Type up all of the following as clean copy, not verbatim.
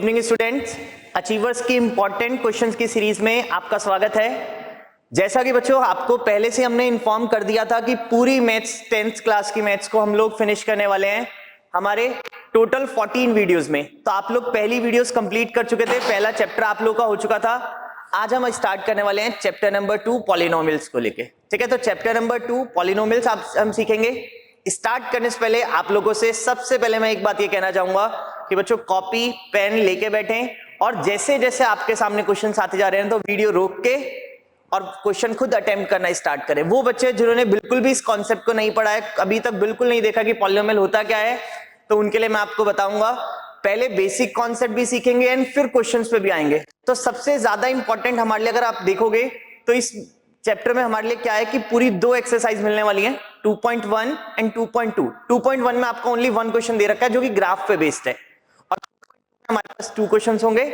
Evening students, achievers की important questions की series में आपका स्वागत है। जैसा कि बच्चों आपको पहले से हमने इन्फॉर्म कर दिया था कि पूरी मैथ्स 10th क्लास की मैथ्स को हम लोग फिनिश करने वाले हैं हमारे टोटल 14 वीडियोस में। तो आप लोग पहली वीडियोस कंप्लीट कर चुके थे, पहला चैप्टर आप लोग का हो चुका था। आज हम स्टार्ट करने वाले हैं चैप्टर नंबर 2 पॉलिनोमियल्स को लेके। ठीक है, तो चैप्टर नंबर 2 पॉलिनोमियल्स हम सीखेंगे। स्टार्ट करने से पहले आप लोगों से सबसे पहले मैं एक बात ये कहना चाहूंगा कि बच्चों कॉपी पेन लेके बैठें और जैसे जैसे आपके सामने क्वेश्चन आते जा रहे हैं तो वीडियो रोक के और क्वेश्चन खुद अटेम्प्ट करना स्टार्ट करें। वो बच्चे जिन्होंने बिल्कुल भी इस कॉन्सेप्ट को नहीं पढ़ा है, अभी तक बिल्कुल नहीं देखा कि पॉलिनोमियल होता क्या है, तो उनके लिए मैं आपको बताऊंगा। पहले बेसिक कॉन्सेप्ट भी सीखेंगे एंड फिर क्वेश्चंस पे भी आएंगे। तो सबसे ज्यादा इंपॉर्टेंट हमारे लिए अगर आप देखोगे तो इस चैप्टर में हमारे लिए क्या है कि पूरी दो एक्सरसाइज मिलने वाली है, 2.1 एंड 2.2। 2.1 में आपको ओनली वन क्वेश्चन दे रखा है जो कि ग्राफ पे बेस्ड है और हमारे पास 2 क्वेश्चंस होंगे।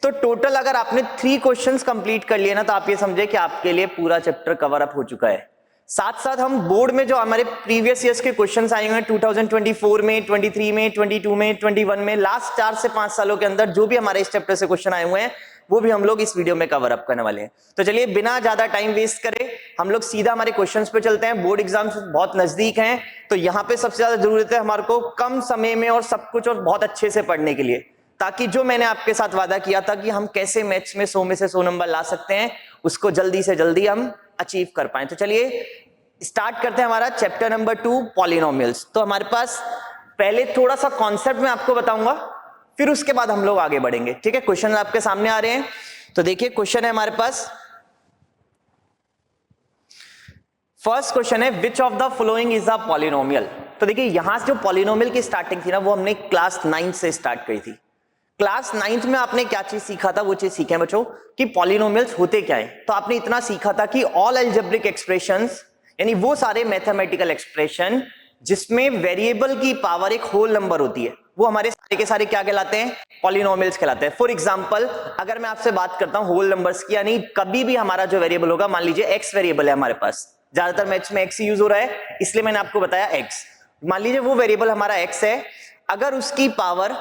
तो टोटल अगर आपने 3 क्वेश्चंस कंप्लीट कर लिए ना तो आप ये समझे कि आपके लिए पूरा चैप्टर कवर अप हो चुका है। साथ साथ हम बोर्ड में जो हमारे प्रीवियस ईयर्स के क्वेश्चंस आए हुए हैं 2024 में, 23 में, 22 में, 21 में, लास्ट 4 से 5 सालों के अंदर जो भी हमारे इस चैप्टर से क्वेश्चन आए हुए हैं वो भी हम लोग इस वीडियो में कवर अप करने वाले हैं। तो चलिए बिना ज्यादा टाइम वेस्ट करे हम लोग सीधा हमारे क्वेश्चंस पे चलते हैं। बोर्ड एग्जाम्स बहुत नजदीक हैं तो यहाँ पे सबसे ज्यादा जरूरत है हमारे को कम समय में और सब कुछ और बहुत अच्छे से पढ़ने के लिए, ताकि जो मैंने आपके साथ वादा किया था कि हम कैसे मैथ्स में 100 में से 100 नंबर ला सकते हैं उसको जल्दी से जल्दी हम अचीव कर पाए। तो चलिए स्टार्ट करते हैं हमारा चैप्टर नंबर 2 पॉलिनोमियल्स। तो हमारे पास पहले थोड़ा सा कॉन्सेप्ट मैं आपको बताऊंगा, फिर उसके बाद हम लोग आगे बढ़ेंगे। ठीक है, क्वेश्चन आपके सामने आ रहे हैं। तो देखिए क्वेश्चन है हमारे पास, फर्स्ट क्वेश्चन है विच of the following is a polynomial. तो देखिए यहां से जो पॉलिनोमियल की स्टार्टिंग थी ना वो हमने क्लास 9 से स्टार्ट करी थी। क्लास 9th में आपने क्या चीज सीखा था, वो चीज सीखे हैं बच्चों कि पॉलिनोमियल्स होते क्या है। तो आपने इतना सीखा था कि ऑल अलजेब्रिक एक्सप्रेशंस यानी वो सारे मैथमेटिकल एक्सप्रेशन जिसमें वेरिएबल की पावर एक होल नंबर होती है वो हमारे सारे के सारे क्या कहलाते हैं, पॉलिनोमियल्स कहलाते हैं। फॉर एग्जांपल अगर मैं आपसे बात करता हूं होल नंबर्स की, यानी कभी भी हमारा जो वेरिएबल होगा, मान लीजिए एक्स वेरिएबल है हमारे पास, ज्यादातर मैथ्स में एक्स यूज हो रहा है इसलिए मैंने आपको बताया एक्स। मान लीजिए वो वेरिएबल हमारा एक्स है, अगर उसकी पावर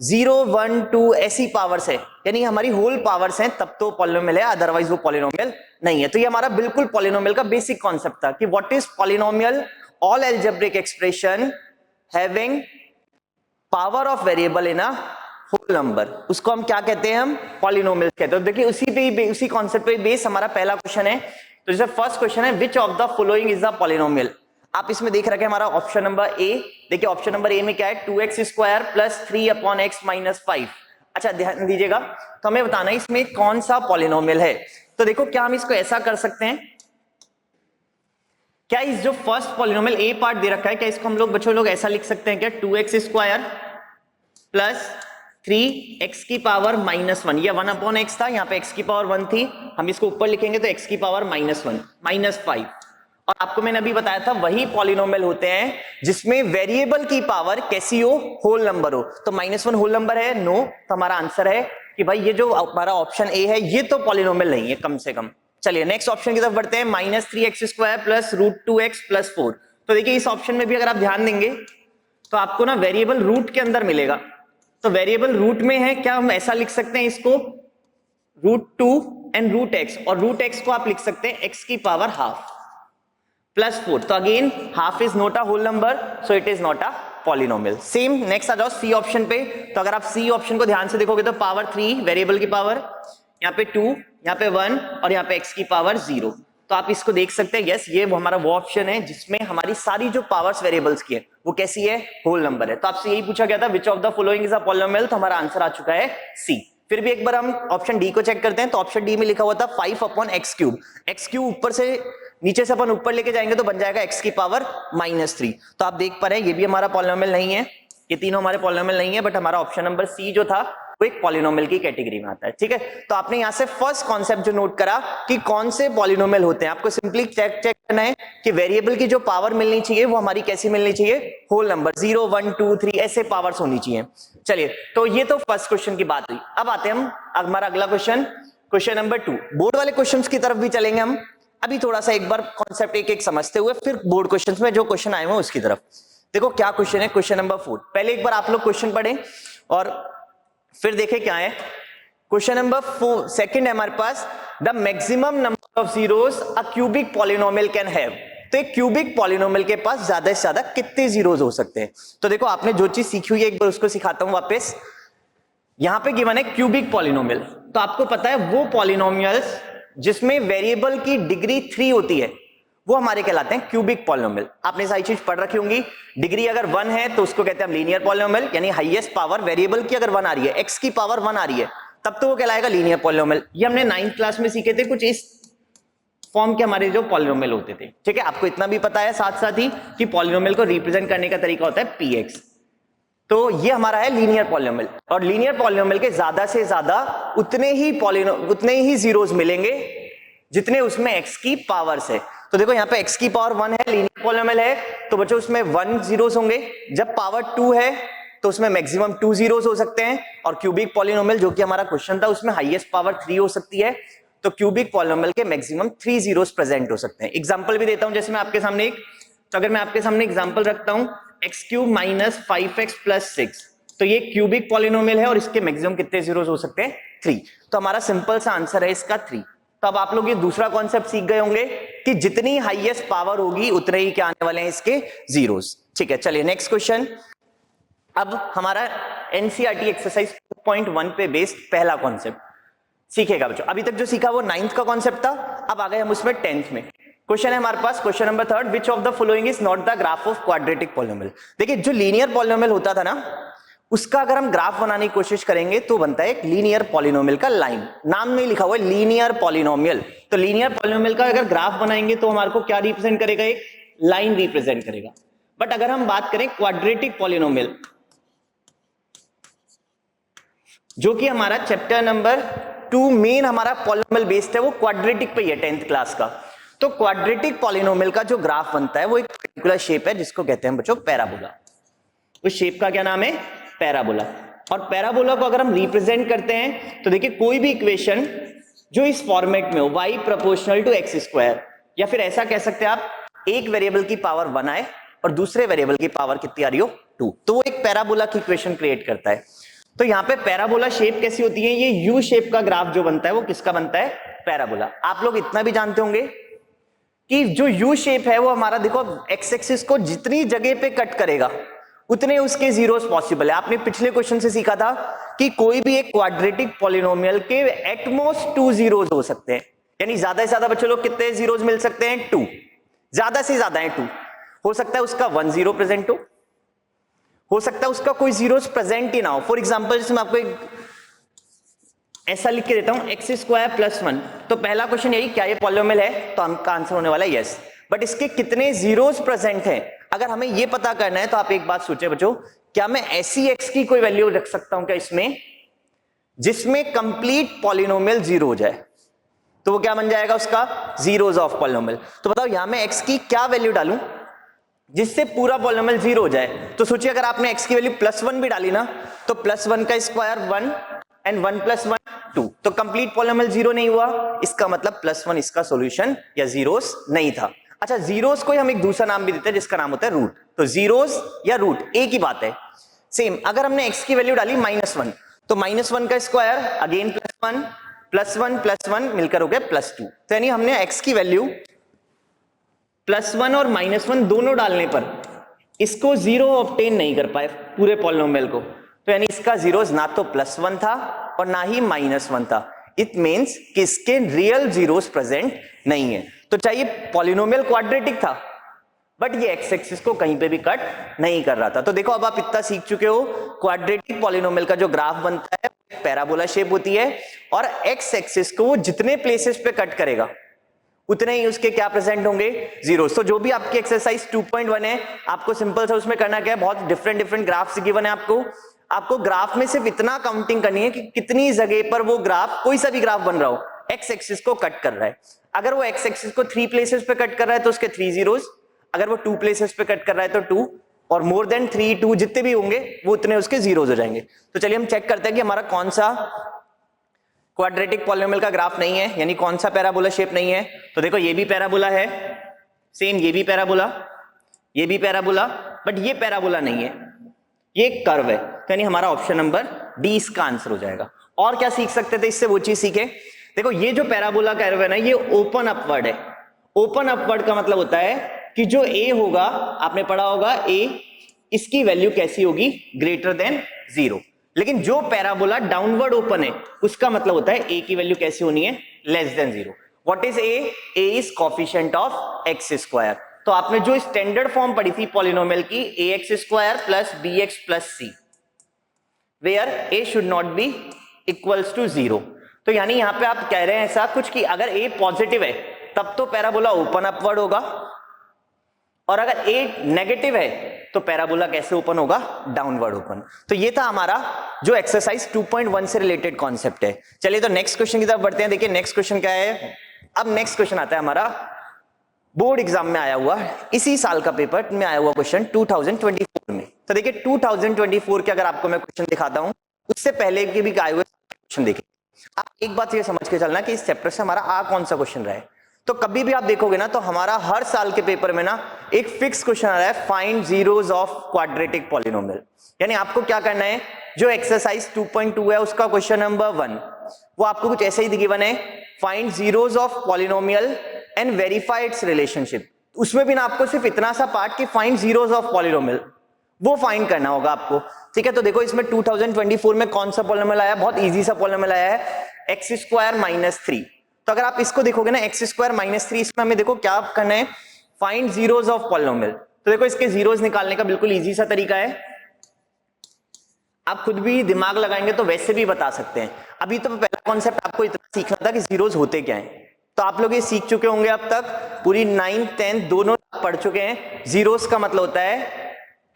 0, 1, 2 ऐसी पावर्स है यानी हमारी होल पावर्स हैं तब तो पॉलिनोमियल है, अदरवाइज वो पॉलिनोमियल नहीं है। तो ये हमारा बिल्कुल पॉलिनोमियल का बेसिक कॉन्सेप्ट था कि what is polynomial, all algebraic expression having power of variable in a whole number, उसको हम क्या कहते हैं, हम पॉलिनोमियल कहते हैं। तो देखिए उसी कॉन्सेप्ट पे बेस हमारा पहला क्वेश्चन है। तो जैसे फर्स्ट क्वेश्चन है विच of the following is a polynomial. आप इसमें देख रखे हमारा ऑप्शन नंबर ए। देखिए ऑप्शन नंबर ए में क्या है, 2x square plus 3/x minus 5। अच्छा ध्यान दीजिएगा, तो हमें बताना है इसमें कौन सा पॉलिनोमियल है। तो देखो क्या हम इसको ऐसा कर सकते हैं, क्या इस जो फर्स्ट पॉलिनोमियल ए पार्ट दे रखा है क्या इसको हम लोग बच्चों लोग ऐसा लिख सकते हैं क्या, 2x स्क्वायर प्लस 3x की पावर माइनस 1, या 1/x था, यहाँ पे x की पावर 1 थी, हम इसको ऊपर लिखेंगे तो x की पावर माइनस 1 माइनस 5। और आपको मैंने अभी बताया था वही पॉलिनोमियल होते हैं जिसमें वेरिएबल की पावर कैसी हो, होल नंबर हो। तो -1 होल नंबर है, नो। तो हमारा आंसर है कि भाई ये जो हमारा ऑप्शन ए है ये तो पॉलिनोमियल नहीं है कम से कम। चलिए नेक्स्ट ऑप्शन की तरफ बढ़ते हैं, -3x square plus √2x plus 4। तो देखिए इस ऑप्शन में भी अगर आप ध्यान देंगे तो आपको ना वेरिएबल रूट के अंदर मिलेगा। तो वेरिएबल रूट में है क्या, हम ऐसा लिख सकते हैं इसको √2 एंड √x, और √x को आप लिख सकते हैं x की पावर हाफ प्लस 4। तो again half is not a whole number so it is not a polynomial. Same next आ जाओ सी ऑप्शन पे। तो अगर आप सी ऑप्शन को ध्यान से देखोगे तो पावर 3 वेरिएबल की पावर, यहाँ पे 2, यहाँ पे 1 और यहाँ पे x की पावर 0। तो आप इसको देख सकते हैं, यस ये वो हमारा वो ऑप्शन है जिसमें हमारी सारी जो पावर्स वेरिएबल्स की है वो कैसी है, होल नंबर है। तो आपसे यही पूछा गया था विच of the following is a polynomial, तो हमारा आंसर आ चुका है सी। फिर भी एक बार हम ऑप्शन डी को चेक करते हैं। तो ऑप्शन डी में लिखा हुआ था 5/x³। x³ ऊपर से नीचे से अपन ऊपर लेके जाएंगे तो बन जाएगा x की पावर -3। तो आप देख पा रहे हैं ये भी हमारा पॉलिनोमियल नहीं है, ये तीनों हमारे पॉलिनोमियल नहीं है, बट हमारा ऑप्शन नंबर सी जो था वो एक पॉलिनोमियल की कैटेगरी में आता है। ठीक है, तो आपने यहां से फर्स्ट कॉन्सेप्ट जो नोट करा कि कौन से पॉलिनोमियल होते हैं, आपको सिंपली चेक करना है कि वेरिएबल की जो पावर मिलनी चाहिए वो हमारी कैसी मिलनी चाहिए, होल नंबर 0, 1, 2, 3 ऐसे पावर्स होनी चाहिए। चलिए तो ये तो फर्स्ट क्वेश्चन की बात हुई। अब आते हैं हम हमारा अगला क्वेश्चन, क्वेश्चन नंबर 2। बोर्ड वाले क्वेश्चंस की तरफ भी चलेंगे हम, अभी थोड़ा सा एक बार कॉन्सेप्ट एक एक समझते हुए फिर बोर्ड क्वेश्चंस में जो क्वेश्चन आए हुए उसकी तरफ। देखो क्या क्वेश्चन है, क्वेश्चन नंबर 4। पहले एक बार आप लोग क्वेश्चन पढ़ें और फिर देखे क्या है, क्वेश्चन नंबर 4 सेकंड है हमारे पास, the maximum number of zeros a cubic polynomial can have. तो एक क्यूबिक पॉलिनोमियल के पास ज्यादा से ज्यादा कितने जीरोस हो सकते हैं। तो देखो आपने जो चीज सीखी हुई है एक बार उसको सिखाता हूं वापस। यहां पे गिवन है क्यूबिक पॉलिनोमियल, तो आपको पता है वो पॉलिनोमियल्स जिसमें वेरिएबल की डिग्री 3 होती है वो हमारे कहलाते हैं क्यूबिक पॉलिनोमियल। आपने सारी चीज पढ़ रखी होंगी। डिग्री अगर 1 है तो उसको कहते हैं हम लीनियर पॉलिनोमियल, यानी हाईएस्ट पावर वेरिएबल की अगर 1 आ रही है, x की पावर 1 आ रही है, तब तो वो कहलाएगा लीनियर पॉलिनोमियल। ये हमने 9th क्लास में सीखे थे, कुछ इस फॉर्म के हमारे जो पॉलिनोमियल होते थे। ठीक है, आपको इतना भी पता है साथ साथ ही कि पॉलिनोमियल को रिप्रेजेंट करने का तरीका होता है px। तो ये हमारा है लीनियर पॉलिनोमियल, और लीनियर पॉलिनोमियल के ज्यादा से ज्यादा उतने ही जीरोस मिलेंगे जितने उसमें x की पावर्स है। तो देखो यहाँ पे x की पावर 1 है, लीनियर पॉलिनोमियल है, तो बच्चों उसमें 1 जीरोस होंगे। जब पावर 2 है तो उसमें मैक्सिमम 2 जीरोस हो सकते हैं। और क्यूबिक पॉलिनोमियल जो कि हमारा क्वेश्चन था उसमें हाईएस्ट पावर 3 हो सकती है, तो क्यूबिक पॉलिनोमियल के मैक्सिमम 3 जीरोस प्रेजेंट हो सकते हैं। एग्जांपल भी देता हूं, जैसे मैं आपके सामने तो अगर मैं आपके सामने एग्जांपल रखता हूं x cube minus 5x plus 6, तो ये क्यूबिक पॉलिनोमियल है और इसके मैक्सिमम कितने जीरोस हो सकते हैं 3। तो हमारा सिंपल सा आंसर है इसका 3। तो अब आप लोग ये दूसरा कॉन्सेप्ट सीख गए होंगे कि जितनी हाईएस्ट पावर होगी उतने ही क्या आने वाले हैं इसके जीरोस। ठीक है, चलिए नेक्स्ट क्वेश्चन। अब हमारा एनसीईआरटी एक्सरसाइज 2.1 पे बेस्ड पहला कॉन्सेप्ट सीखेगा बच्चों। अभी तक जो सीखा वो 9th का कॉन्सेप्ट था, अब आ गए हम उसमें 10th में। क्वेश्चन है हमारे पास, question number 3, which of the following is not the graph of quadratic polynomial. देखिए जो लीनियर पॉलिनोमियल होता था ना, उसका अगर हम ग्राफ बनाने की कोशिश करेंगे तो बनता है एक लीनियर पॉलिनोमियल का लाइन। नाम में लिखा हुआ है लीनियर पॉलिनोमियल, तो लीनियर पॉलिनोमियल का अगर ग्राफ बनाएंगे तो हमारे को क्या रिप्रेजेंट करेगा, एक लाइन रिप्रेजेंट करेगा। बट अगर हम बात करें क्वाड्रेटिक पॉलिनोमियल, जो कि हमारा चैप्टर नंबर 2 मेन हमारा पॉलिनोमियल बेस्ड है, वो क्वाड्रेटिक पे है 10th क्लास का। तो क्वाड्रेटिक पॉलिनोमियल का जो ग्राफ बनता है वो एक पर्टिकुलर शेप है जिसको कहते हैं बच्चों पैराबोला। उस शेप का क्या नाम है, पैराबोला। और पैराबोला को अगर हम रिप्रेजेंट करते हैं तो देखिए कोई भी इक्वेशन जो इस फॉर्मेट में हो, y proportional to X square, या फिर ऐसा कह सकते हैं आप, एक वेरिएबल की पावर 1 आए और दूसरे वेरिएबल की पावर कितनी आ रही हो 2, तो वो एक पैराबोला की इक्वेशन क्रिएट करता है। तो यहाँ पे पैराबोला शेप कैसी होती है, ये यू शेप का ग्राफ जो बनता है वो किसका बनता है, पैराबोला। आप लोग इतना भी जानते होंगे कि जो यू शेप है वो हमारा देखो एक्स एक्सिस को जितनी जगह पे कट करेगा उतने उसके जीरोस पॉसिबल है। आपने पिछले क्वेश्चन से सीखा था कि कोई भी एक क्वाड्रेटिक पॉलिनोमियल के एटमोस्ट 2 जीरोस हो सकते हैं, यानी ज्यादा से ज्यादा बच्चों लोग कितने जीरोस मिल सकते हैं 2, ज्यादा से ज्यादा है 2। हो सकता है उसका 1 जीरो प्रेजेंट हो सकता है उसका कोई जीरोस प्रेजेंट ही ना हो। फॉर एग्जांपल जैसे मैं आपको एक ऐसा लिख के देता हूं एक्स स्क्वायर प्लस 1, तो पहला क्वेश्चन यही, क्या ये पॉलिनोमियल है, तो हमका आंसर होने वाला है यस। बट इसके कितने जीरोस प्रेजेंट हैं अगर हमें ये पता करना है, तो आप एक बात सोचे बच्चों, क्या मैं ऐसी एक्स की कोई वैल्यू रख सकता हूं क्या इसमें जिसमें कंप्लीट पॉलिनोमियल जीरो हो जाए, तो वो क्या बन जाएगा उसका जीरोस ऑफ पॉलिनोमियल। तो बताओ यहां मैं एक्स की क्या वैल्यू डालूं जिससे पूरा पॉलिनोमियल जीरो हो जाए। तो सोचिए अगर आपने x की वैल्यू +1 भी डाली ना, तो +1 का स्क्वायर 1 एंड 1 + 1 2, तो कंप्लीट पॉलिनोमियल जीरो नहीं हुआ, इसका मतलब +1 इसका सॉल्यूशन या जीरोस नहीं था। अच्छा, जीरोस को हम एक दूसरा नाम भी देते हैं जिसका नाम होता है रूट। तो जीरोस या रूट एक ही बात है। सेम अगर हमने x की वैल्यू डाली -1, तो -1 का स्क्वायर अगेन +1 +1 +1 मिलकर हो गया +2। तो यानी हमने x की वैल्यू +1 और -1 दोनों डालने पर इसको जीरो ऑब्टेन नहीं कर पाए पूरे पॉलिनोमियल को, तो यानी इसका जीरोस ना तो +1 था और ना ही -1 था। इट मींस कि इसके रियल जीरोस प्रेजेंट नहीं है। तो चाहिए पॉलिनोमियल क्वाड्रेटिक था बट ये एक्स एक्सिस को कहीं पे भी कट नहीं कर रहा था। तो देखो अब आप इतना सीख चुके हो, क्वाड्रेटिक पॉलिनोमियल का जो ग्राफ बनता है पैराबोला शेप होती है, और एक्स एक्सिस को वो जितने प्लेसेस पे कट करेगा उतने ही उसके क्या प्रेजेंट होंगे जीरोस। तो जो भी आपकी एक्सरसाइज 2.1 है, आपको सिंपल सा उसमें करना क्या है, बहुत डिफरेंट ग्राफ्स गिवन है आपको ग्राफ में सिर्फ इतना काउंटिंग करनी है कि कितनी जगह पर वो ग्राफ, कोई सा भी ग्राफ बन रहा हो, एक्स एक्सिस को कट कर रहा है। अगर वो एक्स एक्सिस को 3 प्लेसेस पे कट कर रहा है तो उसके 3 जीरोस, अगर वो 2 प्लेसेस पे कट कर रहा है तो 2, और मोर देन 3 2 जितने भी होंगे वो उतने उसके जीरोस हो जाएंगे। तो चलिए हम चेक करते हैं कि हमारा कौन सा क्वाड्रेटिक पॉलिनोमियल का ग्राफ नहीं है, यानी कौन सा पैराबोला शेप नहीं है। तो देखो ये भी पैराबोला है, सेम ये भी पैराबोला, ये भी पैराबोला, बट ये पैराबोला नहीं है, ये कर्व है। तो यानी हमारा ऑप्शन नंबर डी इसका आंसर हो जाएगा। और क्या सीख सकते थे इससे, वो चीज सीखे। देखो ये जो पैराबोला कर्व है ना, ये ओपन अपवर्ड है। ओपन अपवर्ड का मतलब होता है कि जो ए होगा, आपने पढ़ा होगा ए, इसकी वैल्यू कैसी होगी, ग्रेटर देन 0। लेकिन जो पैराबोला डाउनवर्ड ओपन है, उसका मतलब होता है ए की वैल्यू कैसी होनी है, less than 0। What is a? A is coefficient of x square. तो आपने जो स्टैंडर्ड फॉर्म पढ़ी थी पॉलिनोमियल की, a x square plus b x plus c, where a should not be equals to 0। तो यानी यहां पे आप कह रहे हैं ऐसा कुछ कि अगर ए पॉजिटिव है तब तो पैराबोला ओपन अपवर्ड होगा, और अगर ए नेगेटिव है तो पैराबोला कैसे ओपन होगा, डाउनवर्ड ओपन। तो ये था हमारा जो एक्सरसाइज 2.1 से रिलेटेड कॉन्सेप्ट है। चलिए तो नेक्स्ट क्वेश्चन की तरफ बढ़ते हैं। देखिए नेक्स्ट क्वेश्चन क्या है। अब नेक्स्ट क्वेश्चन आता है हमारा बोर्ड एग्जाम में आया हुआ, इसी साल का पेपर में आया हुआ क्वेश्चन 2024 में। तो देखिए 2024 के अगर आपको मैं क्वेश्चन दिखाता हूं, उससे पहले के भी आए हुए क्वेश्चन देखिए। आप एक बात ये समझ के चलना कि इस चैप्टर से हमारा आ कौन सा क्वेश्चन रहा है। तो कभी भी आप देखोगे ना, तो हमारा हर साल के पेपर में ना एक फिक्स क्वेश्चन आ रहा है, find zeros of quadratic polynomial. यानी आपको क्या करना है, जो एक्सरसाइज 2.2 है उसका क्वेश्चन नंबर 1, वो आपको कुछ ऐसे ही गिवन है, find zeros of polynomial and verify it's relationship. उसमें भी ना आपको सिर्फ इतना सा पार्ट कि फाइंड जीरोस ऑफ पॉलिनोमियल, वो फाइंड करना होगा आपको। ठीक है, तो देखो इसमें 2024 में कौन सा पॉलिनोमियल आया, बहुत इजी सा पॉलिनोमियल आया है, एक्स स्क्वायर माइनस 3। तो अगर आप इसको देखोगे ना, एक्स स्क्वायर माइनस 3, इसमें हमें देखो क्या करना है, फाइंड जीरोस ऑफ पॉलिनोमियल। तो देखो इसके जीरोस निकालने का बिल्कुल इजी सा तरीका है, आप खुद भी दिमाग लगाएंगे तो वैसे भी बता सकते हैं। अभी तो पहला कॉन्सेप्ट आपको इतना सीखना था कि जीरोस होते क्या हैं, तो आप लोग ये सीख चुके होंगे अब तक, पूरी 9th 10th दोनों पढ़ चुके हैं। जीरोस का मतलब होता है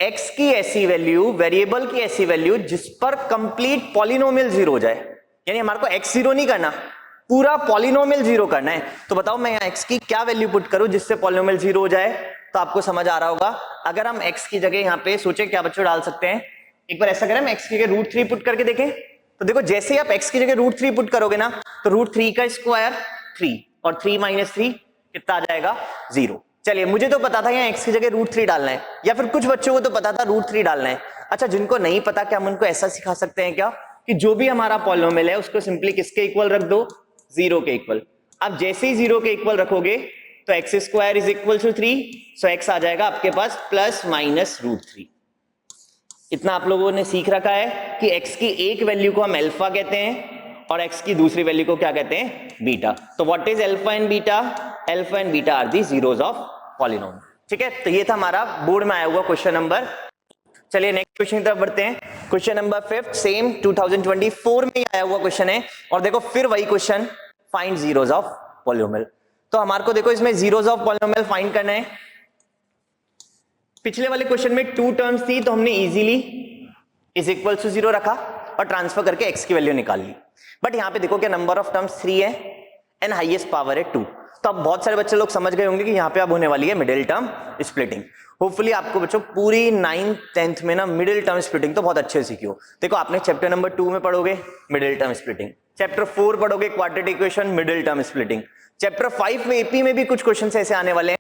एक्स की ऐसी वैल्यू, वेरिएबल की ऐसी वैल्यू जिस पर कंप्लीट पॉलिनोमियल जीरो हो जाए। यानी हमारे को एक्स जीरो नहीं करना, पूरा पॉलिनोमियल जीरो करना है। तो बताओ मैं यहाँ एक्स की क्या वैल्यू पुट करूं जिससे पॉलिनोमियल जीरो हो जाए। तो आपको समझ आ रहा होगा, अगर हम एक्स की जगह यहाँ पे सोचे क्या बच्चों डाल सकते हैं, एक बार ऐसा करें, हम एक्स की जगह √3 पुट करके देखें। तो देखो जैसे ही आप एक्स की जगह √3 पुट करोगे ना, तो √3 का स्क्वायर 3 और 3 माइनस 3 कितना आ जाएगा, 0। चलिए मुझे तो पता था यहाँ एक्स की जगह √3 डालना है, या फिर कुछ बच्चों को तो पता था √3 डालना है। अच्छा जिनको नहीं पता, क्या हम उनको ऐसा सिखा सकते हैं क्या कि जो भी हमारा पॉलिनोमियल है उसको सिंपली किसके इक्वल रख दो, 0 के इक्वल। अब जैसे ही 0 के इक्वल रखोगे तो x square is equal to 3, so x आ जाएगा आपके पास प्लस माइनस √3। इतना आप लोगों ने सीख रखा है कि एक्स की एक वैल्यू को हम अल्फा कहते हैं और एक्स की दूसरी वैल्यू को क्या कहते हैं, बीटा। तो what is alpha and beta? Alpha and beta are the zeros of polynomial. ठीक है, तो ये था हमारा बोर्ड में आया हुआ क्वेश्चन नंबर। चलिए नेक्स्ट क्वेश्चन की तरफ बढ़ते हैं। क्वेश्चन नंबर 5 सेम 2024 में ही आया हुआ क्वेश्चन है, और देखो फिर वही question, find zeros of polynomial. तो हमारे को देखो इसमें जीरोस ऑफ पॉलिनोमियल फाइंड करना है। पिछले वाले क्वेश्चन में 2 टर्म्स थी, तो हमने इजीली इज इक्वल टू 0 रखा और ट्रांसफर करके x की वैल्यू निकाल ली। बट यहां पे देखो क्या नंबर ऑफ टर्म्स 3 है एंड हाईएस्ट पावर है 2। तो अब बहुत सारे बच्चे लोग समझ गए होंगे कि यहाँ पे अब होने वाली है मिडिल टर्म स्प्लिटिंग। होपफुली आपको बच्चों पूरी 9th 10th में ना मिडिल टर्म स्प्लिटिंग तो बहुत अच्छे से सीखी हो। देखो आपने चैप्टर नंबर 2 में पढ़ोगे मिडिल टर्म स्प्लिटिंग, चैप्टर 4 पढ़ोगे quadratic equation, middle term splitting, chapter 5 में एपी में भी कुछ क्वेश्चन ऐसे आने वाले हैं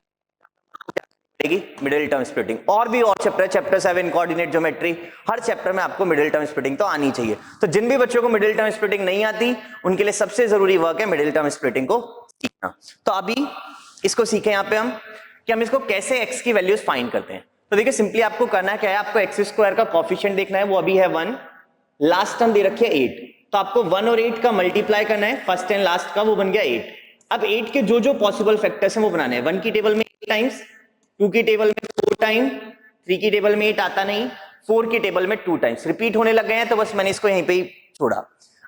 मिडिल टर्म स्प्लिटिंग, और भी और चैप्टर, चैप्टर 7 कोऑर्डिनेट ज्योमेट्री, हर चैप्टर में आपको मिडिल टर्म स्प्लिटिंग तो आनी चाहिए। तो जिन भी बच्चों को मिडिल टर्म स्प्लिटिंग नहीं आती उनके लिए सबसे जरूरी वर्क है मिडिल टर्म स्प्लिटिंग को सीखना। तो अभी इसको सीखें यहाँ पे हम कि हम इसको कैसे एक्स की वैल्यूज फाइंड करते हैं। तो देखिए सिंपली आपको करना क्या है, आपको एक्स स्क्वायर का कोफिशिएंट देखना है, वो अभी है 1, लास्ट टर्म दे रखी है 8, तो आपको 1 और 8 का मल्टीप्लाई करना है, फर्स्ट एंड लास्ट का, वो बन गया 8। अब 8 के जो जो पॉसिबल फैक्टर्स हैं वो बनाने हैं। 1 की टेबल में 8 टाइम्स, 2 की टेबल में 4 टाइम, 3 की टेबल में 8 आता नहीं, 4 की टेबल में 2 टाइम्स, रिपीट होने लग गए हैं तो बस मैंने इसको यहीं पे ही छोड़ा।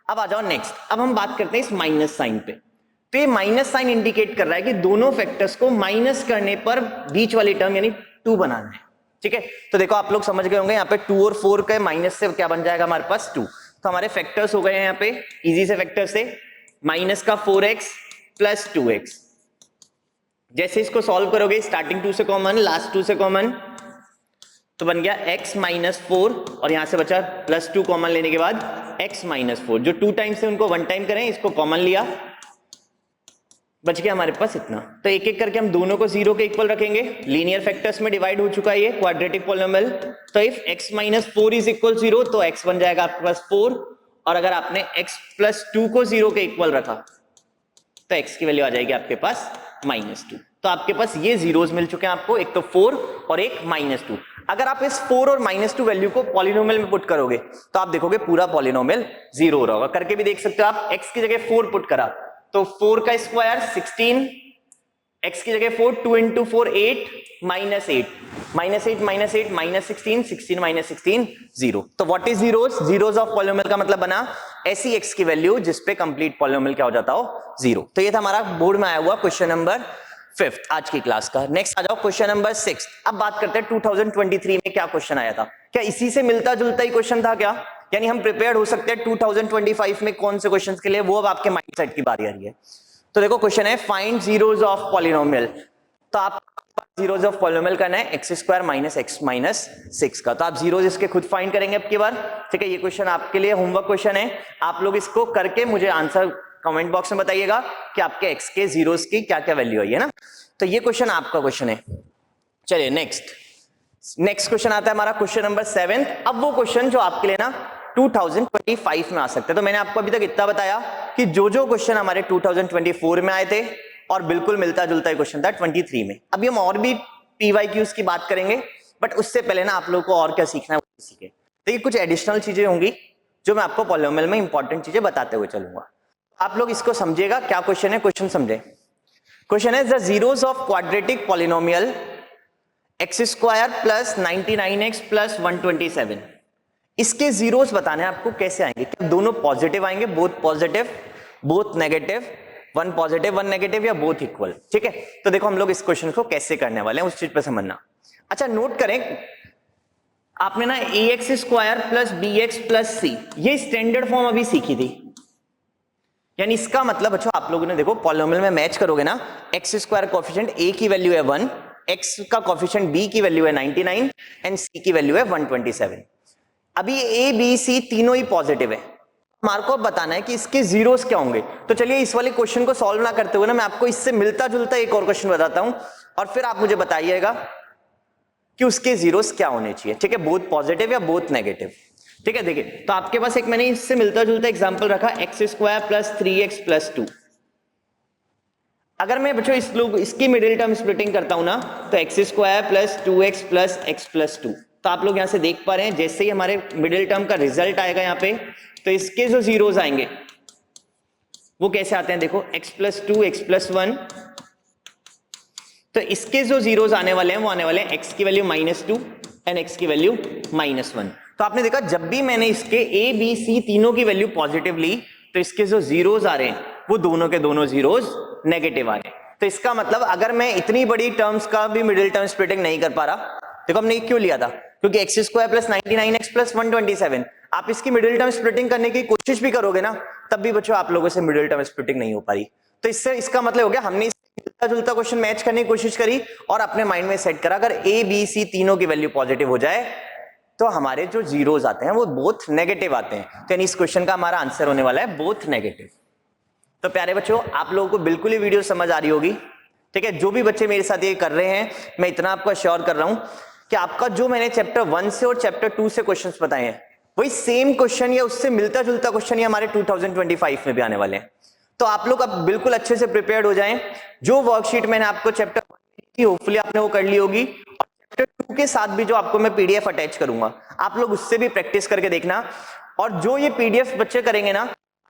अब आ जाओ नेक्स्ट, अब हम बात करते हैं इस माइनस साइन पे। तो ये माइनस साइन इंडिकेट कर रहा है कि दोनों फैक्टर्स को माइनस करने पर बीच वाली टर्म यानी 2 बनाना है। ठीक है, तो देखो आप लोग समझ गए होंगे यहाँ पे 2 और 4 के माइनस से क्या बन जाएगा हमारे पास 2। तो हमारे फैक्टर्स हो गए हैं यहाँ पे इजी से फैक्टर से, माइनस का 4x प्लस 2x। जैसे इसको सॉल्व करोगे स्टार्टिंग 2 से कॉमन, लास्ट 2 से कॉमन, तो बन गया x माइनस 4 और यहां से बचा प्लस 2 कॉमन लेने के बाद x माइनस 4। जो 2 टाइम्स है उनको 1 टाइम करें, इसको कॉमन लिया, बच गया हमारे पास इतना। तो एक एक करके हम दोनों को 0 के इक्वल रखेंगे। लीनियर फैक्टर्स में डिवाइड हो चुका है ये क्वाड्रेटिक पॉलिनोमियल। तो if x minus 4 is equal 0 तो x बन जाएगा आपके पास 4, और अगर आपने x प्लस 2 को 0 के इक्वल रखा तो x की वैल्यू आ जाएगी आपके पास -2। तो आपके पास ये जीरोस मिल चुके हैं आपको, एक तो 4 और एक -2। अगर आप इस 4 और -2 वैल्यू को पॉलिनोमियल में पुट करोगे तो आप देखोगे पूरा पॉलिनोमियल 0 हो रहा होगा। करके भी देख सकते हो आप, x की जगह 4 पुट करा तो 4 का स्क्वायर 16, x की जगह 4, 2 इंटू 4 8, -8, -8 -8 -16, 16 -16 0। तो what is zeros? Zeros of polynomial का मतलब बना ऐसी x की वैल्यू जिसपे कंप्लीट पॉलिनोमियल क्या हो जाता हो, 0। तो ये था हमारा बोर्ड में आया हुआ क्वेश्चन नंबर 5 आज की क्लास का। नेक्स्ट आ जाओ क्वेश्चन नंबर 6। अब बात करते हैं 2023 में क्या क्वेश्चन आया था। क्या इसी से मिलता जुलता ही क्वेश्चन था क्या? यानी हम प्रिपेयर हो सकते हैं 2025 में कौन से क्वेश्चंस के लिए, वो अब आपके माइंडसेट की बारी आ रही है। तो देखो क्वेश्चन है फाइंड जीरोस ऑफ पॉलिनोमियल। तो आप जीरोस ऑफ पॉलिनोमियल करना है x² माइनस x माइनस 6 का। तो आप जीरोस इसके खुद फाइंड करेंगे अब की बार, ठीक है। ये क्वेश्चन आपके लिए होमवर्क क्वेश्चन है, आप लोग इसको करके मुझे आंसर कमेंट बॉक्स में बताइएगा कि आपके x के जीरोस की क्या क्या वैल्यू आई है ना। तो ये क्वेश्चन आपका क्वेश्चन है। चलिए नेक्स्ट क्वेश्चन आता है हमारा क्वेश्चन नंबर 7। अब वो क्वेश्चन जो आपके लिए ना 2025 में आ सकते हैं। तो मैंने आपको अभी तक इतना बताया कि जो क्वेश्चन हमारे 2024 में आए थे और बिल्कुल मिलता जुलता ही क्वेश्चन था 23 में। अभी हम और भी PYQs की बात करेंगे, बट उससे पहले ना आप लोगों को और क्या सीखना है वो सीखे। तो ये कुछ एडिशनल चीजें होंगी जो मैं आपको पॉलिनोमियल में इंपॉर्टेंट चीजें बताते हुए चलूंगा। आप लोग इसको समझिएगा क्या क्वेश्चन है, क्वेश्चन समझे। क्वेश्चन है the zeros of quadratic polynomial x² plus 99x plus 127। इसके जीरोस बताने हैं आपको कैसे आएंगे। क्या दोनों पॉजिटिव आएंगे, both positive, both negative, one positive one negative, या बोथ इक्वल, ठीक है। तो देखो हम लोग इस क्वेश्चन को कैसे करने वाले हैं उस चीज पर समझना। अच्छा नोट करें, आपने ना ax² plus bx plus c ये स्टैंडर्ड फॉर्म अभी सीखी थी। यानी इसका मतलब अच्छा आप लोगों ने देखो पॉलिनोमियल में मैच करोगे ना, x² कोएफिशिएंट a की वैल्यू है 1, x का कोएफिशिएंट b की वैल्यू है 99 एंड c की वैल्यू है 127। अभी a b c तीनों ही पॉजिटिव है। हमारे को अब बताना है कि इसके जीरोस क्या होंगे। तो चलिए इस वाले क्वेश्चन को सॉल्व ना करते हुए ना मैं आपको इससे मिलता जुलता एक और क्वेश्चन बताता हूं और फिर आप मुझे बताइएगा कि उसके जीरोस क्या होने चाहिए, ठीक है। बोथ पॉजिटिव या बोथ नेगेटिव, ठीक है। देखिए तो आपके पास एक मैंने इससे मिलता जुलता एग्जांपल रखा x² प्लस 3x प्लस 2। अगर मैं बच्चों इसकी मिडिल टर्म स्प्लिटिंग करता हूं ना तो x² plus 2x plus x plus 2। तो आप लोग यहां से देख पा रहे हैं जैसे ही हमारे मिडिल टर्म का रिजल्ट आएगा यहां पे, तो इसके जो जीरोस आएंगे वो कैसे आते हैं, देखो x प्लस 2 x प्लस 1। तो इसके जो जीरोस आने वाले हैं वो आने वाले हैं x की वैल्यू -2 एंड x की वैल्यू -1। तो आपने देखा जब भी मैंने इसके a b c तीनों की वैल्यू पॉजिटिव ली तो इसके जो जीरोस आ रहे हैं वो दोनों के दोनों जीरोस नेगेटिव आ रहे हैं। तो इसका मतलब अगर मैं इतनी बड़ी टर्म्स का भी मिडिल टर्म स्प्लिटिंग नहीं कर पा रहा, देखो हमने क्यों लिया था, क्योंकि x² प्लस 99x प्लस 127। आप इसकी मिडिल टर्म स्प्लिटिंग करने की कोशिश भी करोगे ना तब भी बच्चों आप लोगों से मिडिल टर्म स्प्लिटिंग नहीं हो पा रही। तो इससे इसका मतलब हो गया हमने मिलता जुलता क्वेश्चन मैच करने की कोशिश करी और अपने माइंड में सेट करा अगर a b c तीनों की वैल्यू पॉजिटिव हो जाए तो हमारे जो जीरोस आते हैं वो बोथ नेगेटिव आते हैं। तो यानी इस क्वेश्चन का हमारा आंसर होने वाला है बोथ नेगेटिव। तो प्यारे बच्चों आप लोगों को बिल्कुल ही वीडियो समझ आ रही होगी, ठीक है। जो भी बच्चे मेरे साथ ये कर रहे हैं मैं इतना आपको अश्योर कर रहा हूं कि आपका जो मैंने चैप्टर 1 से और चैप्टर 2 से क्वेश्चंस बताए हैं वही सेम क्वेश्चन या उससे मिलता जुलता क्वेश्चन ही हमारे 2025 में भी आने वाले हैं। तो आप लोग अब बिल्कुल अच्छे से प्रिपेयर्ड हो जाएं। जो वर्कशीट मैंने आपको चैप्टर 1 में दी होपफुली आपने वो कर ली होगी, और चैप्टर 2 के साथ भी जो आपको मैं PDF अटैच करूंगा आप लोग उससे भी प्रैक्टिस करके देखना। और जो ये PDF बच्चे करेंगे ना,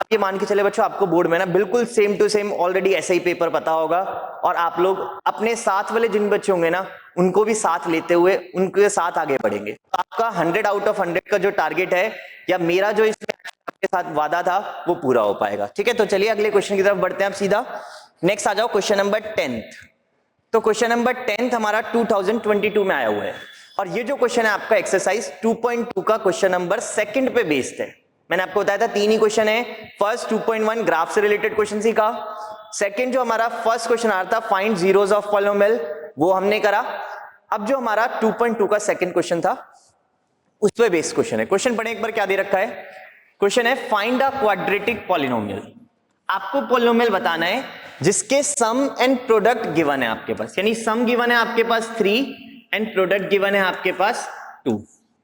आप ये मान के चले बच्चों आपको बोर्ड में ना बिल्कुल सेम टू सेम ऑलरेडी ऐसा ही पेपर पता होगा, और आप लोग अपने साथ वाले जिन बच्चे होंगे ना उनको भी साथ लेते हुए उनके साथ आगे बढ़ेंगे। तो आपका 100 आउट ऑफ 100 का जो टारगेट है या मेरा जो इसमें आपके साथ वादा था वो पूरा हो पाएगा, ठीक है। तो चलिए अगले क्वेश्चन की तरफ बढ़ते हैं आप सीधा। नेक्स्ट आ जाओ क्वेश्चन नंबर 10। तो क्वेश्चन नंबर 10 हमारा 2022 में आया हुआ है और ये जो क्वेश्चन है आपका एक्सरसाइज 2.2 का क्वेश्चन नंबर 2 पे बेस्ड है। मैंने आपको बताया था 3 ही क्वेश्चन है। फर्स्ट 2.1 ग्राफ से रिलेटेड क्वेश्चन सीखा, सेकंड जो हमारा फर्स्ट क्वेश्चन आ रहा था फाइंड जीरोस ऑफ पॉलिनोमियल वो हमने करा। अब जो हमारा 2.2 का सेकंड क्वेश्चन था उस पे बेस्ड क्वेश्चन है। क्वेश्चन पढ़े एक बार क्या दे रखा है। क्वेश्चन है फाइंड अ क्वाड्रेटिक पॉलिनोमियल। आपको पॉलिनोमियल बताना है जिसके सम एंड प्रोडक्ट गिवन है आपके पास, यानी सम गिवन है आपके पास 3 एंड प्रोडक्ट गिवन है आपके पास 2।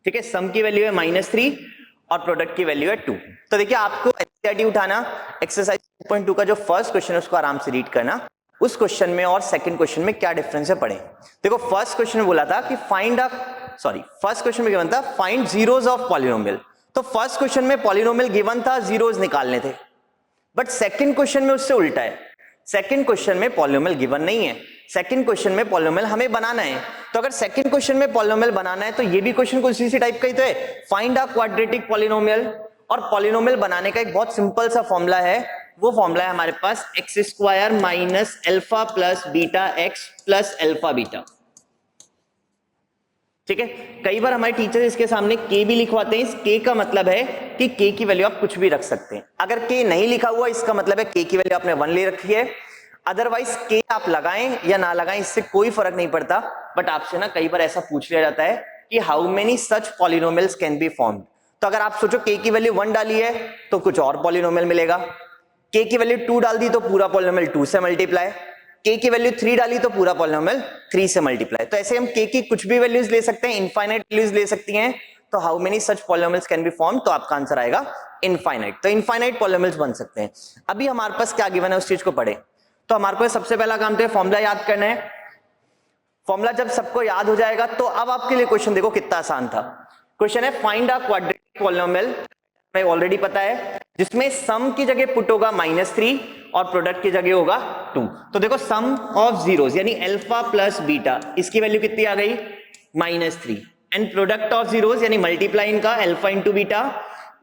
ठीक है, सम की वैल्यू है -3 और प्रोडक्ट की वैल्यू है 2। तो देखिए आपको एनसीईआरटी उठाना, एक्सरसाइज 2.2 का जो फर्स्ट क्वेश्चन है उसको आराम से रीड करना, उस क्वेश्चन में और सेकंड क्वेश्चन में क्या डिफरेंस है पढ़े। देखो फर्स्ट क्वेश्चन में बोला था कि फर्स्ट क्वेश्चन में गिवन था फाइंड जीरोस ऑफ पॉलिनोमियल। तो फर्स्ट क्वेश्चन में पॉलिनोमियल गिवन था, जीरोस निकालने थे, बट सेकंड क्वेश्चन में उससे उल्टा है। सेकंड क्वेश्चन में पॉलिनोमियल गिवन नहीं है, सेकंड क्वेश्चन में पॉलिनोमियल हमें बनाना है। तो अगर सेकंड क्वेश्चन में पॉलिनोमियल बनाना है तो ये भी क्वेश्चन कुछ इसी टाइप का ही तो है, फाइंड अ क्वाड्रेटिक पॉलिनोमियल। और पॉलिनोमियल बनाने का एक बहुत सिंपल सा फॉर्मूला है, वो फॉर्मूला है हमारे पास x² minus alpha plus beta x plus alpha beta. ठीक है, कई बार हमारे टीचर इसके सामने k भी लिखवाते हैं। इस k का मतलब है कि k की वैल्यू आप कुछ भी रख सकते हैं। अगर k नहीं लिखा हुआ इसका मतलब है k की वैल्यू आपने 1 ले रखी है। अदरवाइज k आप लगाएं या ना लगाएं इससे कोई फर्क नहीं पड़ता। बट आपसे ना कई बार ऐसा पूछ लिया जाता है कि how many such polynomials can be formed. तो अगर आप सोचो k की वैल्यू 1 डाली है तो कुछ और पॉलिनोमियल मिलेगा, k की वैल्यू 2 डाल दी तो पूरा पॉलिनोमियल 2 से मल्टीप्लाई, k की वैल्यू 3 डाली तो पूरा पॉलिनोमियल 3 से मल्टीप्लाई। तो ऐसे हम k की कुछ भी वैल्यूज ले सकते हैं, इनफाइनाइट वैल्यूज ले सकती हैं। तो how many such polynomials can be form, तो आपका आंसर आएगा इनफाइनाइट। तो इनफाइनाइट पॉलिनोमियल्स बन सकते हैं। अभी हमारे पास क्या गिवन है उस चीज को पढ़े। तो हमारे पास सबसे पहला काम तो है फॉर्मूला याद करना है। फॉर्मूला जब सबको याद हो जाएगा तो अब आपके लिए क्वेश्चन देखो कितना आसान था। क्वेश्चन है फाइंड अ क्वाड्रेटिक पॉलिनोमियल, हमें ऑलरेडी पता है, जिसमें सम की जगह पुट होगा -3 और प्रोडक्ट की जगह होगा 2। तो देखो सम ऑफ जीरोस यानी अल्फा प्लस बीटा, इसकी वैल्यू कितनी आ गई -3, एंड प्रोडक्ट ऑफ जीरोस यानी मल्टीप्लाई इनका अल्फा इंटू बीटा,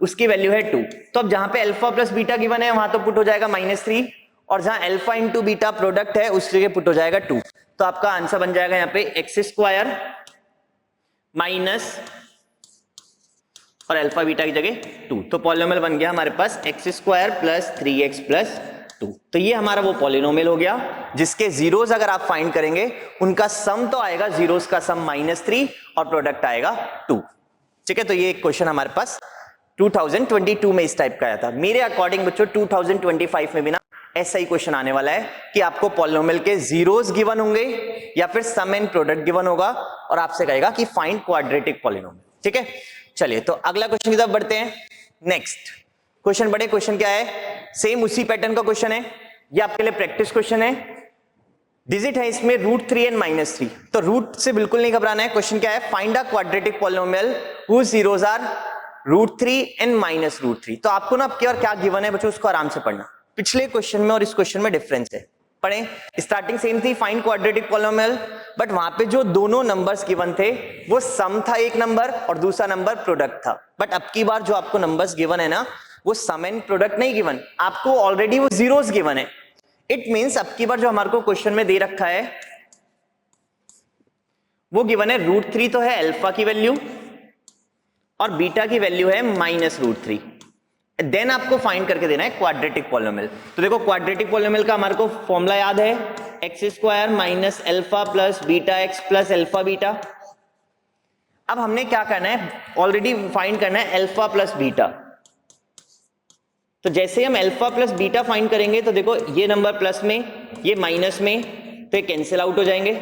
उसकी वैल्यू है 2। तो अब जहां पे अल्फा प्लस बीटा गिवन है वहां तो पुट हो जाएगा -3, और जहां अल्फा इंटू बीटा प्रोडक्ट है उस जगह पुट हो जाएगा 2। तो आपका आंसर बन जाएगा यहाँ पे x² माइनस और अल्फा बीटा की जगह 2। तो पॉलिनोमियल बन गया हमारे पास x² प्लस 3x प्लस 2। तो ये हमारा वो पॉलिनोमियल हो गया जिसके जीरोस अगर आप फाइंड करेंगे उनका सम तो आएगा, जीरोस का सम -3 और प्रोडक्ट आएगा 2। ठीक है, तो ये एक क्वेश्चन हमारे पास 2022 में इस टाइप का आया था। मेरे अकॉर्डिंग बच्चों 2025 में भी ना ऐसा ही क्वेश्चन आने वाला है कि आपको पॉलिनोमियल के जीरोस गिवन होंगे या फिर सम एंड प्रोडक्ट गिवन होगा और आपसे कहेगा कि फाइंड क्वाड्रेटिक पॉलिनोमियल। ठीक है, चलिए तो अगला क्वेश्चन की तरफ बढ़ते हैं। नेक्स्ट क्वेश्चन बढ़े। क्वेश्चन क्या है, सेम उसी पैटर्न का क्वेश्चन है, ये आपके लिए प्रैक्टिस क्वेश्चन है। डिजिट है इसमें √3 एंड -3, तो रूट से बिल्कुल नहीं घबराना है। क्वेश्चन क्या है, find a quadratic polynomial whose zeros are √3 and -√3। तो आपको ना आपके और क्या गिवन है बच्चों उसको आराम से पढ़ना। पिछले क्वेश्चन में और इस क्वेश्चन में डिफरेंस है, पढ़ें। स्टार्टिंग सेम थी, फाइंड क्वाड्रेटिक पॉलिनोमियल, बट वहां पे जो दोनों नंबर्स गिवन थे वो सम था एक नंबर और दूसरा नंबर प्रोडक्ट था। बट अब की बार जो आपको नंबर्स गिवन है ना वो सम एंड प्रोडक्ट नहीं गिवन, आपको ऑलरेडी वो जीरोस गिवन है। इट मींस अब की बार जो हमारे को क्वेश्चन में दे रखा है वो गिवन है √3 तो है अल्फा की वैल्यू और बीटा की वैल्यू है -√3। देन आपको फाइंड करके देना है क्वाड्रेटिक पॉलिनोमियल। तो देखो क्वाड्रेटिक पॉलिनोमियल का हमारे को फॉर्मूला याद है, x² minus alpha plus beta x plus alpha beta. अब हमने क्या करना है, ऑलरेडी फाइंड करना है अल्फा प्लस बीटा। तो जैसे हम अल्फा प्लस बीटा फाइंड करेंगे तो देखो ये नंबर प्लस में ये माइनस में, तो ये कैंसिल आउट हो जाएंगे।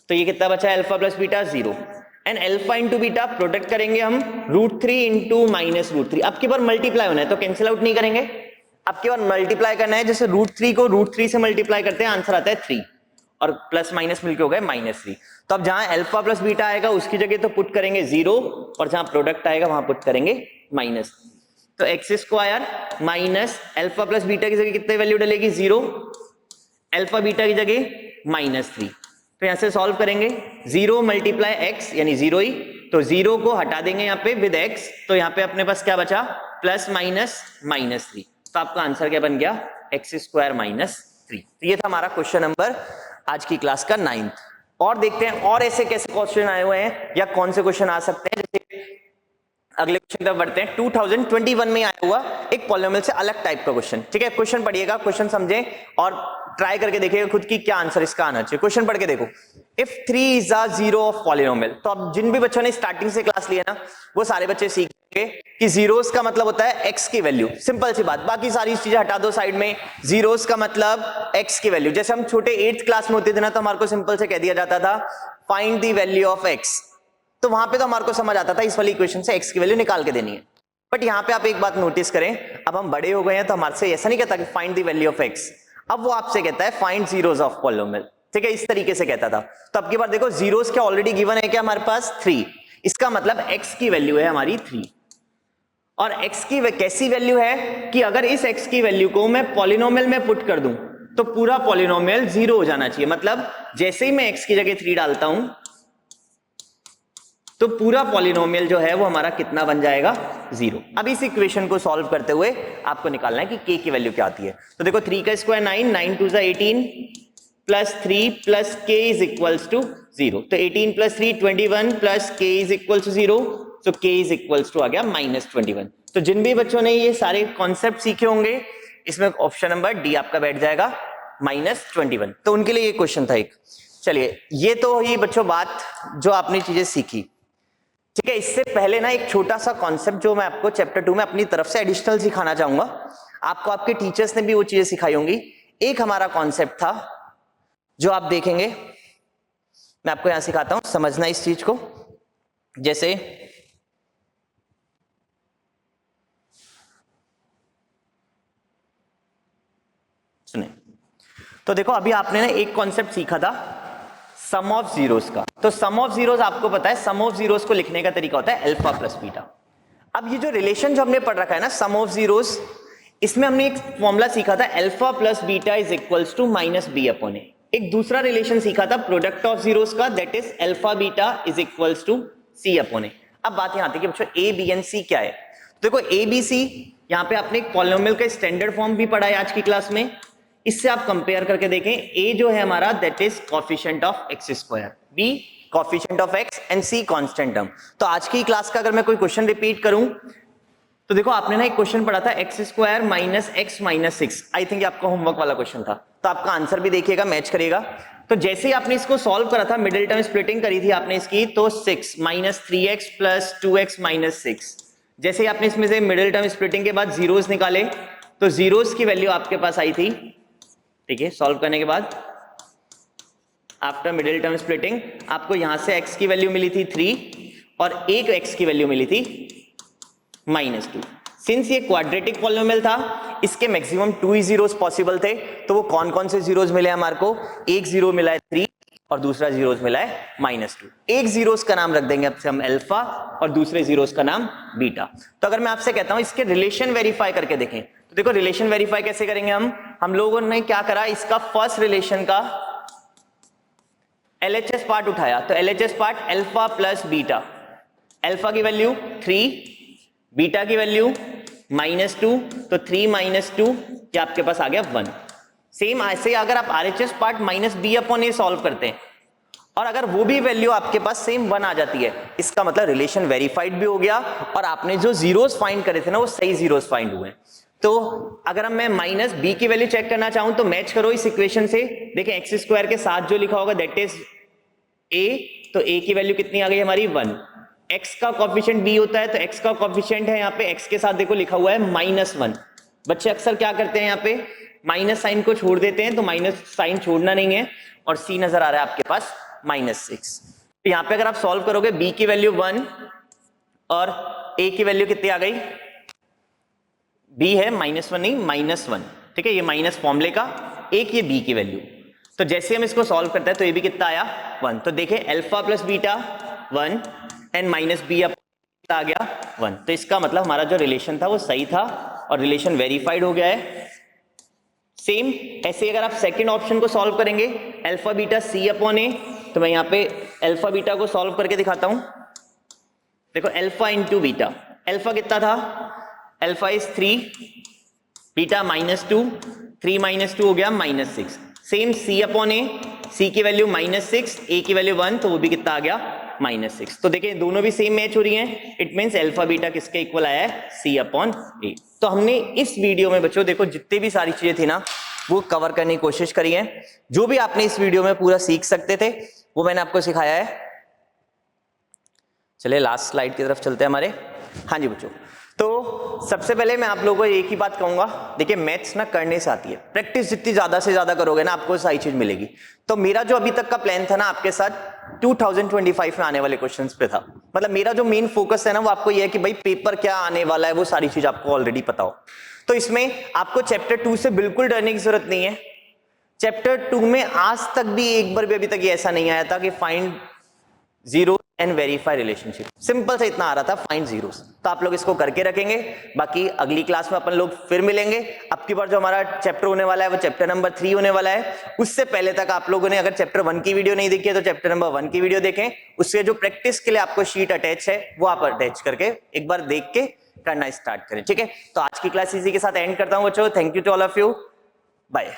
तो ये कितना बचा है, alpha plus beta 0, and alpha into beta product करेंगे हम √3 इंटू -√3। अब की बार मल्टीप्लाई होना है तो कैंसिल आउट नहीं करेंगे, अब की बार मल्टीप्लाई करना है। जैसे √3 को √3 से मल्टीप्लाई करते हैं आंसर आता है 3 और प्लस माइनस मिलके हो गए -3। तो अब जहां अल्फा प्लस बीटा आएगा उसकी जगह तो पुट करेंगे 0 और जहां प्रोडक्ट आएगा वहां पुट करेंगे -। तो x² minus alpha plus beta की जगह कितने वैल्यू डलेगी 0, अल्फा बीटा की जगह -3। तो यहां से सॉल्व करेंगे 0 मल्टीप्लाई x यानी 0 ही, तो 0 को हटा देंगे यहाँ पे विद x, तो यहाँ पे अपने पास क्या बचा प्लस माइनस -3। तो आपका आंसर क्या बन गया x² -3। तो ये था हमारा क्वेश्चन नंबर आज की क्लास का 9th। और देखते हैं और ऐसे कैसे क्वेश्चन आए हुए हैं या कौन से क्वेश्चन आ सकते हैं। जैसे अगले क्वेश्चन तक बढ़ते हैं। 2021 में आया हुआ एक पॉलिनोमियल से अलग टाइप का क्वेश्चन, ठीक है। क्वेश्चन पढ़िएगा, क्वेश्चन समझें और ट्राई करके देखिएगा खुद की क्या आंसर इसका आना चाहिए। क्वेश्चन पढ़ के देखो, if 3 is a zero of polynomial. तो अब जिन भी बच्चों ने स्टार्टिंग से क्लास लिया ना, वो सारे बच्चे सीखेंगे कि जीरोस का मतलब होता है एक्स की वैल्यू। सिंपल सी बात, बाकी सारी चीजें हटा दो साइड में, जीरोस का मतलब एक्स की वैल्यू। जैसे हम छोटे 8th क्लास में होते थे ना, तो हमारे को सिंपल से कह दिया जाता था find the value of x, तो वहां पे तो हमारे को समझ आता था इस वाली इक्वेशन से एक्स की वैल्यू निकाल के देनी है। बट यहाँ पे आप एक बात नोटिस करें, अब हम बड़े हो गए हैं तो हमारे से ऐसा नहीं कहता कि find the value of x, अब वो आपसे कहता है फाइंड जीरोस ऑफ पॉलिनोमियल, ठीक है, इस तरीके से कहता था। तो अब की बार देखो, जीरोस क्या ऑलरेडी गिवन है क्या हमारे पास 3, इसका मतलब एक्स की वैल्यू है हमारी 3। और एक्स की कैसी वैल्यू है कि अगर इस एक्स की वैल्यू को मैं पॉलिनोमियल में पुट कर दूं तो पूरा पॉलिनोमियल 0 हो जाना चाहिए। मतलब जैसे ही मैं एक्स की जगह 3 डालता हूं तो पूरा पॉलिनोमियल जो है वो हमारा कितना बन जाएगा 0। अब इस इक्वेशन को सॉल्व करते हुए आपको निकालना है कि k की वैल्यू क्या आती है। तो देखो 3 का square 9, 9 2 18 plus 3 plus k is equals to 0। तो 18 plus 3 21 plus k is equals to 0, तो k इज इक्वल्स टू आ गया -21। तो जिन भी बच्चों ने ये सारे कॉन्सेप्ट सीखे होंगे, इसमें ऑप्शन नंबर डी आपका बैठ जाएगा -21। तो उनके लिए ये क्वेश्चन था एक। चलिए, ये तो ही बच्चों बात जो आपने चीजें सीखी, ठीक है। इससे पहले ना एक छोटा सा कॉन्सेप्ट जो मैं आपको चैप्टर 2 में अपनी तरफ से एडिशनल सिखाना चाहूंगा, आपको आपके टीचर्स ने भी वो चीजें सिखाई होंगी। एक हमारा कॉन्सेप्ट था जो आप देखेंगे, मैं आपको यहां सिखाता हूं, समझना इस चीज को। जैसे सुने, तो देखो अभी आपने ना एक कॉन्सेप्ट सीखा था सम ऑफ जीरोस का। तो सम ऑफ जीरोस आपको पता है, सम ऑफ जीरोस को लिखने का तरीका होता है अल्फा प्लस बीटा। अब ये जो रिलेशन जो हमने पढ़ रखा है ना सम ऑफ जीरोस, इसमें हमने एक फॉर्मूला सीखा था alpha plus beta is equals to minus B upon a. एक दूसरा रिलेशन सीखा था प्रोडक्ट ऑफ जीरोस का, that is alpha beta is equals to c upon a. अब बात यहां आती है कि बच्चों ए बी एंड सी क्या है। तो देखो ए बी सी, यहां पे आपने एक पॉलिनोमियल का स्टैंडर्ड फॉर्म भी पढ़ा है आज की क्लास में, इससे आप कंपेयर करके देखें। ए जो है हमारा that is coefficient of x square, B coefficient of X and C constant term. तो आज की क्लास का अगर मैं कोई क्वेश्चन रिपीट करूं तो देखो आपने ना एक क्वेश्चन पढ़ा था x square minus x minus 6, I think आपका होमवर्क वाला क्वेश्चन था। तो आपका आंसर भी देखिएगा, मैच करेगा। तो जैसे ही आपने इसको सॉल्व करा था, मिडिल टर्म स्प्लिटिंग करी थी आपने इसकी, तो 6 minus 3x plus 2x minus 6। जैसे ही आपने इसमें से मिडिल टर्म स्प्लिटिंग के बाद जीरोस निकाले तो जीरोस की वैल्यू आपके पास आई थी, ठीक है। सॉल्व करने के बाद आफ्टर मिडिल टर्म स्प्लिटिंग आपको यहां से x की वैल्यू मिली थी 3 और एक x की वैल्यू मिली थी -2। सिंस ये क्वाड्रेटिक पॉलिनोमियल था, इसके मैक्सिमम 2 ही जीरोस पॉसिबल थे। तो वो कौन कौन से जीरोस मिले हमारे को, एक जीरो मिला है 3 और दूसरा जीरोस मिला है -2। एक जीरोस का नाम रख देंगे अब से हम अल्फा और दूसरे जीरोस का नाम बीटा। तो अगर मैं आपसे कहता हूं इसके रिलेशन वेरीफाई करके देखें, तो देखो रिलेशन वेरीफाई कैसे करेंगे हम लोगों ने क्या करा, इसका फर्स्ट रिलेशन का LHS पार्ट उठाया। तो LHS part alpha plus beta, alpha की वैल्यू 3, बीटा की वैल्यू -2, तो 3 - 2 क्या आपके पास आ गया 1। सेम ऐसे अगर आप RHS part minus B upon A solve करते हैं और अगर वो भी वैल्यू आपके पास सेम 1 आ जाती है, इसका मतलब रिलेशन वेरीफाइड भी हो गया और आपने जो जीरोस फाइंड करे थे ना वो सही जीरोस फाइंड हुए। तो अगर मैं माइनस बी की वैल्यू चेक करना चाहूं तो मैच करो इस इक्वेशन से, देखें एक्स स्क्वायर के साथ जो लिखा होगा दैट इज ए, तो ए की वैल्यू कितनी आ गई हमारी 1। एक्स का कोएफिशिएंट बी होता है, तो एक्स का कोएफिशिएंट है यहाँ पे एक्स के साथ देखो लिखा हुआ है -1। बच्चे अक्सर क्या करते हैं यहाँ पे माइनस साइन को छोड़ देते हैं, तो माइनस साइन छोड़ना नहीं है और सी नजर आ रहा है आपके पास -6। तो यहाँ पे अगर आप सॉल्व करोगे बी की वैल्यू 1 और ए की वैल्यू कितनी आ गई, बी है -1 नहीं -1, ठीक है, ये माइनस फॉर्मूले का, एक ये बी की वैल्यू। तो जैसे हम इसको सॉल्व करते हैं तो ये भी कितना आया 1। तो देखें alpha plus beta 1 and minus b आ गया 1। तो इसका मतलब हमारा जो रिलेशन था वो सही था और रिलेशन वेरीफाइड हो गया है। सेम ऐसे अगर आप सेकंड ऑप्शन को सॉल्व करेंगे अल्फा बीटा सी अपॉन ए, तो मैं यहाँ पे अल्फा बीटा को सॉल्व करके दिखाता हूं। देखो अल्फा इंटू बीटा, अल्फा कितना था, अल्फा इज 3, बीटा -2, 3 - 2 हो गया -6। सेम सी अपॉन ए, सी की वैल्यू -6, ए की वैल्यू 1, तो वो भी कितना आ गया -6। तो देखिए दोनों भी सेम मैच हो रही हैं, इट मींस अल्फा बीटा किसके इक्वल आया है, C/A। तो हमने इस वीडियो में बच्चों देखो जितनी भी सारी चीजें थी ना वो कवर करने की कोशिश करी है। जो भी आपने इस वीडियो में पूरा सीख सकते थे वो मैंने आपको सिखाया है। चलिए लास्ट स्लाइड की तरफ चलते हैं हमारे। हाँ जी बच्चों, तो सबसे पहले मैं आप लोगों को एक ही बात कहूंगा, देखिए मैथ्स ना करने से आती है, प्रैक्टिस जितनी ज्यादा से ज्यादा करोगे ना आपको सही चीज मिलेगी। तो मेरा जो अभी तक का प्लान था ना आपके साथ 2025 में आने वाले क्वेश्चंस पे था, मतलब मेरा जो मेन फोकस है ना वो आपको ये है कि भाई पेपर क्या आने वाला है वो सारी चीज आपको ऑलरेडी पता हो। तो इसमें आपको चैप्टर 2 से बिल्कुल डरने की जरूरत नहीं है। चैप्टर 2 में आज तक भी एक बार भी अभी तक ये ऐसा नहीं आया था कि find zero and verify relationship, simple से इतना आ रहा था फाइंड जीरोस। तो आप लोग इसको करके रखेंगे, बाकी अगली क्लास में अपन लोग फिर मिलेंगे। अब की बार जो हमारा चैप्टर होने वाला है वो चैप्टर नंबर 3 होने वाला है। उससे पहले तक आप लोगों ने अगर चैप्टर 1 की वीडियो नहीं देखी है तो चैप्टर नंबर 1 की वीडियो देखें, उससे जो प्रैक्टिस के लिए आपको शीट अटैच है वो आप अटैच करके एक बार देख के करना स्टार्ट करें, ठीक है। तो आज की क्लास इसी के साथ एंड करता हूं बच्चों। Thank you to all of you, bye.